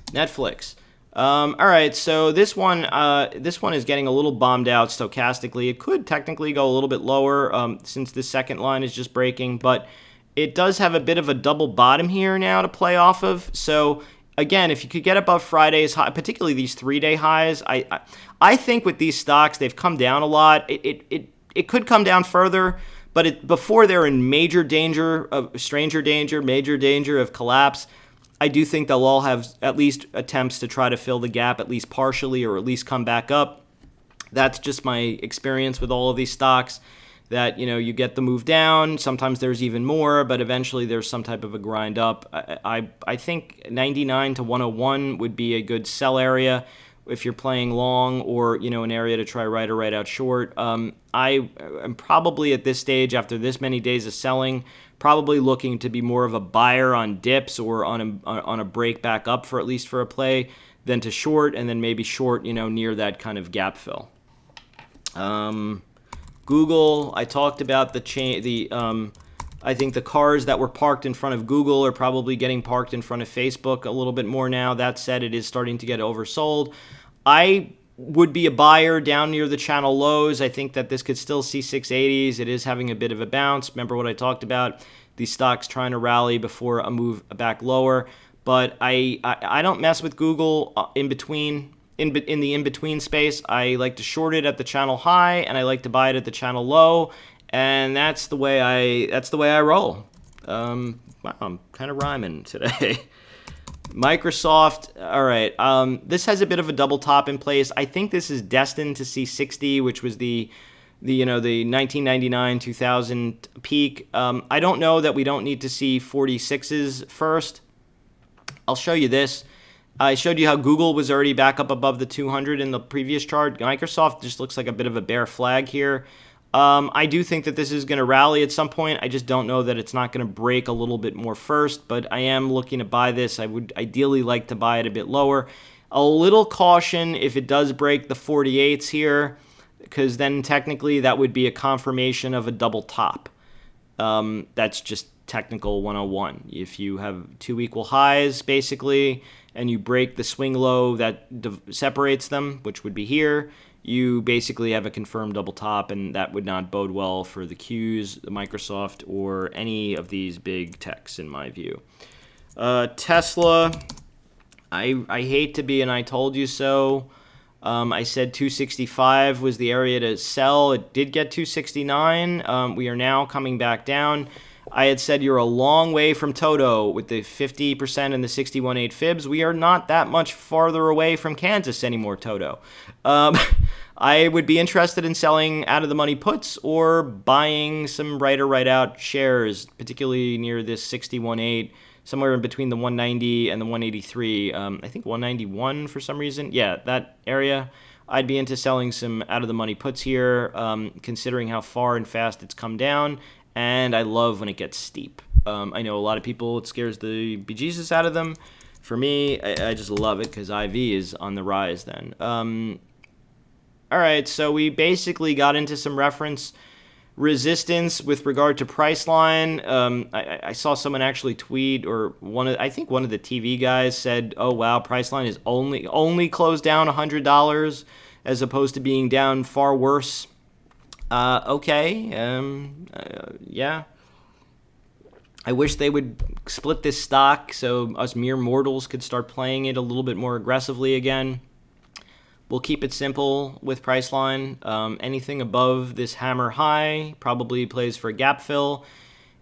Netflix. All right, so this one is getting a little bombed out stochastically. It could technically go a little bit lower since the second line is just breaking, but it does have a bit of a double bottom here now to play off of. So again, if you could get above Friday's high, particularly these 3-day highs, I think with these stocks they've come down a lot. It could come down further, But before they're in major danger of stranger danger, major danger of collapse, I do think they'll all have at least attempts to try to fill the gap, at least partially, or at least come back up. That's just my experience with all of these stocks, that, you get the move down. Sometimes there's even more, but eventually there's some type of a grind up. I think 99 to 101 would be a good sell area if you're playing long, or, an area to try right or right out short. I am probably at this stage, after this many days of selling, probably looking to be more of a buyer on dips or on a break back up, for at least for a play, than to short, and then maybe short, near that kind of gap fill. Google, I talked about I think the cars that were parked in front of Google are probably getting parked in front of Facebook a little bit more now. That said, it is starting to get oversold. I would be a buyer down near the channel lows. I think that this could still see 680s. It is having a bit of a bounce. Remember what I talked about, these stocks trying to rally before a move back lower. But I don't mess with Google in between. In the in-between space. I like to short it at the channel high, and I like to buy it at the channel low, and that's the way I roll. Wow, I'm kind of rhyming today. Microsoft, all right. This has a bit of a double top in place. I think this is destined to see 60, which was the 1999-2000 peak. I don't know that we don't need to see 46s first. I'll show you this. I showed you how Google was already back up above the 200 in the previous chart. Microsoft just looks like a bit of a bear flag here. I do think that this is going to rally at some point. I just don't know that it's not going to break a little bit more first, but I am looking to buy this. I would ideally like to buy it a bit lower. A little caution if it does break the 48s here, because then technically that would be a confirmation of a double top. That's just technical 101. If you have two equal highs, basically, and you break the swing low that separates them, which would be here, you basically have a confirmed double top, and that would not bode well for the Qs, the Microsoft, or any of these big techs, in my view. Tesla, I hate to be an I told you so. I said 265 was the area to sell. It did get 269. We are now coming back down. I had said you're a long way from Toto with the 50% and the 61.8 fibs. We are not that much farther away from Kansas anymore, Toto. I would be interested in selling out of the money puts or buying some right or right out shares, particularly near this 61.8, somewhere in between the 190 and the 183. I think 191 for some reason. Yeah, that area. I'd be into selling some out of the money puts here, considering how far and fast it's come down. And I love when it gets steep. I know a lot of people, it scares the bejesus out of them. For me, I just love it because IV is on the rise then. All right, so we basically got into some reference resistance with regard to Priceline. I saw someone actually tweet, or I think one of the TV guys said, "Oh wow, Priceline is only closed down $100 as opposed to being down far worse." Okay, yeah. I wish they would split this stock so us mere mortals could start playing it a little bit more aggressively again. We'll keep it simple with Priceline. Anything above this hammer high probably plays for a gap fill.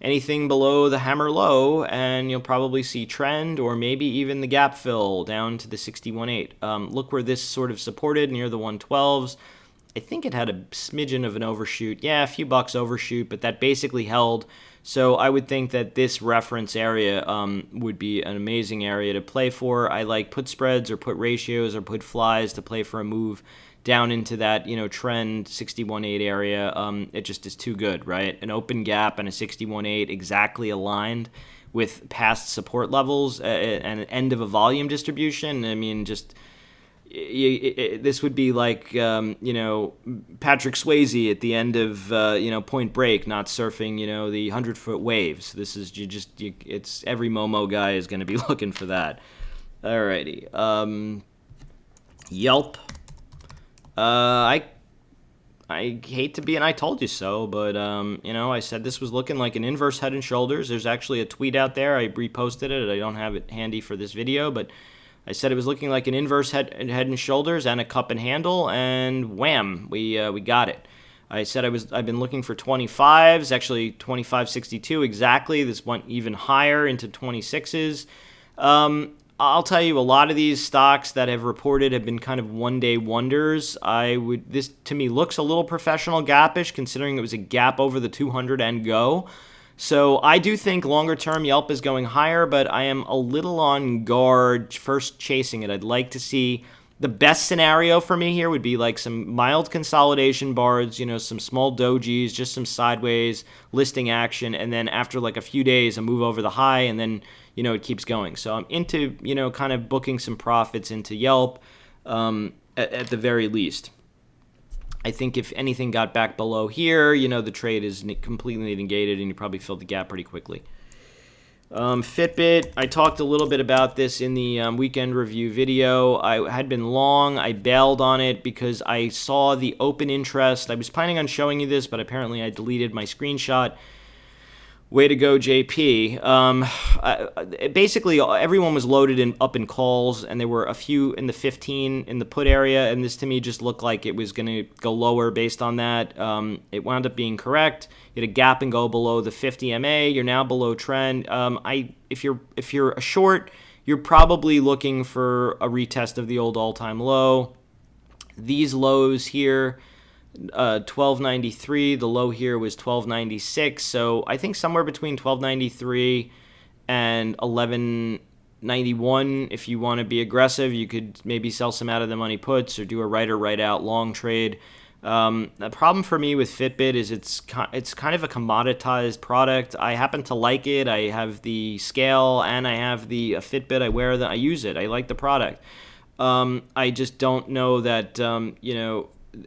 Anything below the hammer low, and you'll probably see trend or maybe even the gap fill down to the 61.8. Look where this sort of supported near the 112s. I think it had a smidgen of an overshoot. Yeah, a few bucks overshoot, but that basically held. So I would think that this reference area would be an amazing area to play for. I like put spreads or put ratios or put flies to play for a move down into that, trend 61.8 area. It just is too good, right? An open gap and a 61.8 exactly aligned with past support levels and an end of a volume distribution. I mean, just... this would be like, Patrick Swayze at the end of, Point Break, not surfing, the 100-foot waves. This is it's every Momo guy is going to be looking for that. Alrighty. YELP. I hate to be an I told you so, but, I said this was looking like an inverse head and shoulders. There's actually a tweet out there. I reposted it. I don't have it handy for this video, but I said it was looking like an inverse head and shoulders and a cup and handle, and wham, we got it. I said I've been looking for 25s, actually 25.62 exactly. This went even higher into 26s. I'll tell you, a lot of these stocks that have reported have been kind of one-day wonders. This to me looks a little professional gapish, considering it was a gap over the 200 and go. So I do think longer term YELP is going higher, but I am a little on guard first chasing it. I'd like to see the best scenario for me here would be like some mild consolidation bars, some small dojis, just some sideways listing action, and then after like a few days, a move over the high, and then it keeps going. So I'm into kind of booking some profits into YELP at the very least. I think if anything got back below here, the trade is completely negated, and you probably filled the gap pretty quickly. Fitbit, I talked a little bit about this in the weekend review video. I had been long. I bailed on it because I saw the open interest. I was planning on showing you this, but apparently I deleted my screenshot. Way to go, JP. Basically, everyone was loaded up in calls, and there were a few in the 15 in the put area, and this to me just looked like it was going to go lower based on that. It wound up being correct. You had a gap and go below the 50 MA. You're now below trend. If you're a short, you're probably looking for a retest of the old all-time low. These lows here, 1293, the low here was 1296, so I think somewhere between 1293 and 1191, if you want to be aggressive, you could maybe sell some out of the money puts or do a right or right out long trade. The problem for me with Fitbit is it's kind of a commoditized product. I happen to like it. I have the scale and I have the Fitbit. I use it. I like the product. I just don't know that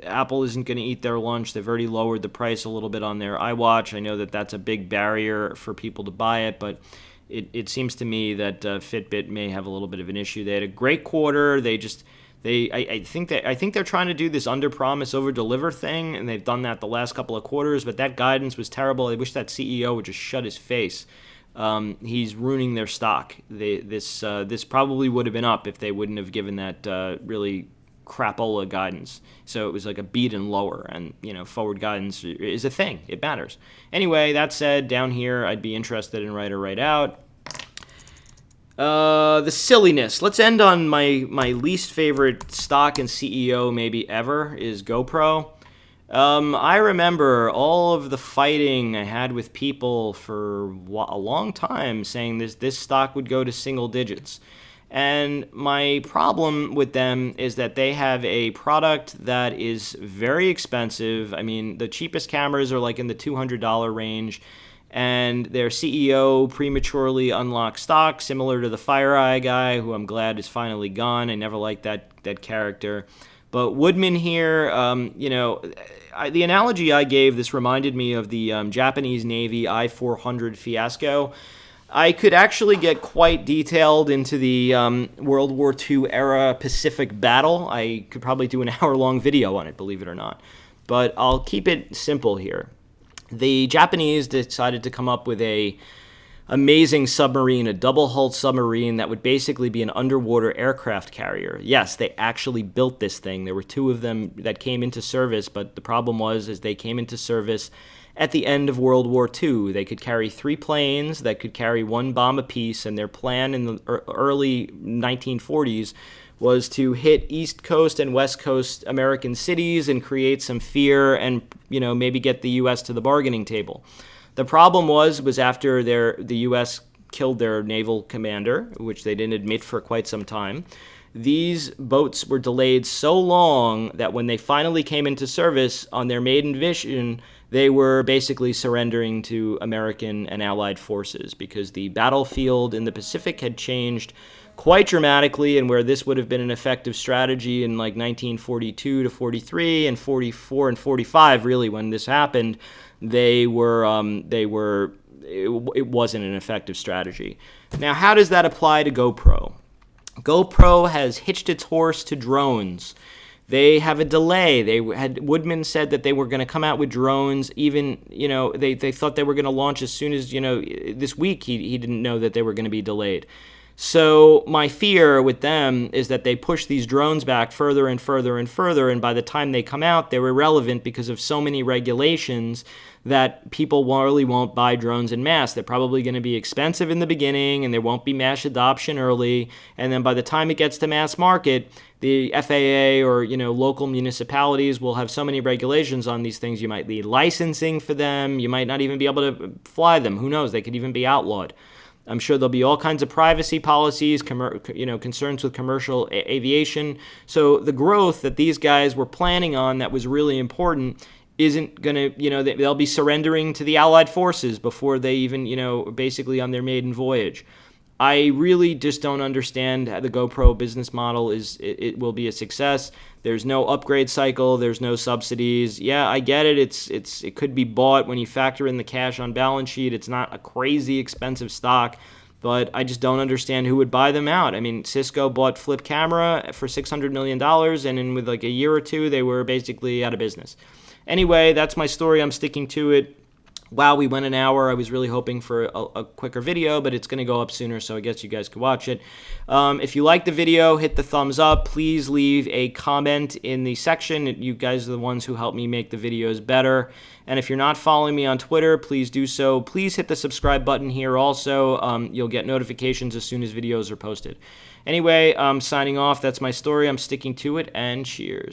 Apple isn't going to eat their lunch. They've already lowered the price a little bit on their iWatch. I know that that's a big barrier for people to buy it, but it seems to me that Fitbit may have a little bit of an issue. They had a great quarter. I think they're trying to do this under promise over deliver thing, and they've done that the last couple of quarters. But that guidance was terrible. I wish that CEO would just shut his face. He's ruining their stock. This probably would have been up if they wouldn't have given that really crapola guidance. So it was like a beat and lower, and forward guidance is a thing. It matters. Anyway, that said, down here I'd be interested in right or right out. The silliness. Let's end on my least favorite stock and CEO maybe ever is GoPro. I remember all of the fighting I had with people for a long time saying this stock would go to single digits. And my problem with them is that they have a product that is very expensive. I mean, the cheapest cameras are like in the $200 range, and their CEO prematurely unlocked stock, similar to the FireEye guy, who I'm glad is finally gone. I never liked that character. But Woodman here, the analogy I gave, this reminded me of the Japanese Navy I-400 fiasco. I could actually get quite detailed into the World War II era Pacific battle. I could probably do an hour-long video on it, believe it or not. But I'll keep it simple here. The Japanese decided to come up with a amazing submarine, a double-hulled submarine that would basically be an underwater aircraft carrier. Yes, they actually built this thing. There were two of them that came into service, but the problem was they came into service at the end of World War II. They could carry 3 planes that could carry 1 bomb apiece, and their plan in the early 1940s was to hit East Coast and West Coast American cities and create some fear and maybe get the U.S. to the bargaining table. The problem was after the U.S. killed their naval commander, which they didn't admit for quite some time. These boats were delayed so long that when they finally came into service on their maiden mission, they were basically surrendering to American and Allied forces because the battlefield in the Pacific had changed quite dramatically, and where this would have been an effective strategy in like 1942 to 43 and 44 and 45, really, when this happened, it wasn't an effective strategy. Now, how does that apply to GoPro? GoPro has hitched its horse to drones. They have a delay. Woodman said that they were going to come out with drones even, they thought they were going to launch as soon as, this week. He didn't know that they were going to be delayed. So my fear with them is that they push these drones back further and further and further, and by the time they come out, they're irrelevant because of so many regulations that people really won't buy drones en masse. They're probably going to be expensive in the beginning, and there won't be mass adoption early, and then by the time it gets to mass market, the FAA or local municipalities will have so many regulations on these things. You might need licensing for them. You might not even be able to fly them. Who knows? They could even be outlawed. I'm sure there'll be all kinds of privacy policies, concerns with commercial aviation. So the growth that these guys were planning on that was really important isn't going to, they'll be surrendering to the Allied forces before they even, basically on their maiden voyage. I really just don't understand how the GoPro business model it will be a success. There's no upgrade cycle. There's no subsidies. Yeah, I get it. It could be bought when you factor in the cash on balance sheet. It's not a crazy expensive stock, but I just don't understand who would buy them out. I mean, Cisco bought Flip Camera for $600 million, and in with like a year or two, they were basically out of business. Anyway, that's my story. I'm sticking to it. Wow, we went an hour. I was really hoping for a quicker video, but it's going to go up sooner, so I guess you guys could watch it. If you like the video, hit the thumbs up. Please leave a comment in the section. You guys are the ones who help me make the videos better. And if you're not following me on Twitter, please do so. Please hit the subscribe button here also. You'll get notifications as soon as videos are posted. Anyway, I'm signing off. That's my story. I'm sticking to it, and cheers.